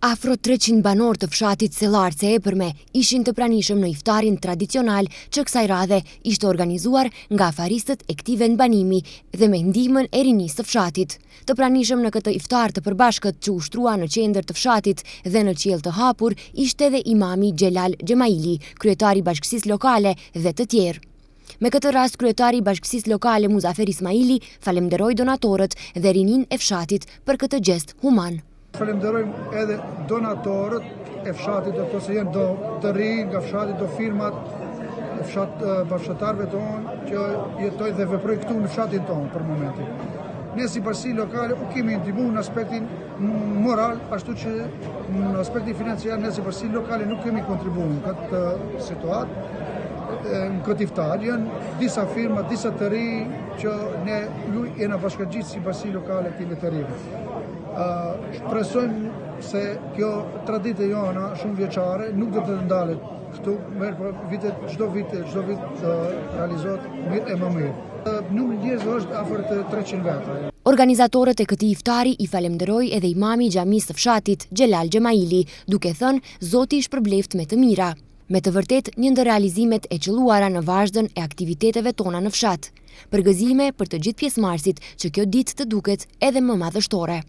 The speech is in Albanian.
Afro 300 banor të fshatit Sellar se Epërme ishin të pranishëm në iftarin tradicional që kësaj radhe ishte organizuar nga afaristët e këtij vendbanimi dhe me ndihmën e rinisë të fshatit. Të pranishëm në këtë iftar të përbashkët që ushtrua në qendër të fshatit dhe në qiell të hapur ishte edhe imami Xhelal Xhemaili, kryetari i bashkësisë lokale dhe të tjerë. Me këtë rast, kryetari i bashkësisë lokale Muzafer Ismaili falenderoi donatorët dhe rininë e fshatit për këtë gest human. Falenderojmë edhe donatorët e fshatit do se janë do të rinj nga fshatit, do firmat e bashkëtarëve tonë që jetojnë dhe veprojnë këtu në fshatin tonë për momentin. Ne si bashkësi lokale u kemi ndihmuar në aspektin moral, ashtu që në aspektin financiar ne si bashkësi lokale nuk kemi kontribuar në këtë situatë. Në këtë iftar janë disa firma, disa të rinj që ne jena bashkëngjitur si bashkësi lokale këtij të rinj. Shpresojmë se kjo traditë jona shumë vjeçare nuk do të ndalet këtu, çdo vit realizohet mirë e më mirë. Numri i njerëzve është afër të 300 veta. Organizatorët e këtij iftari i falenderoi edhe imami i xhamisë së fshatit Xhelal Xhemaili, duke thënë Zoti i shpërbleft me të mira. Me të vërtet një ndër realizimet e qelluara në vazhdën e aktiviteteve tona në fshat. Përgëzime për të gjithë pjesëmarrësit që kjo ditë të duket edhe më madhështore.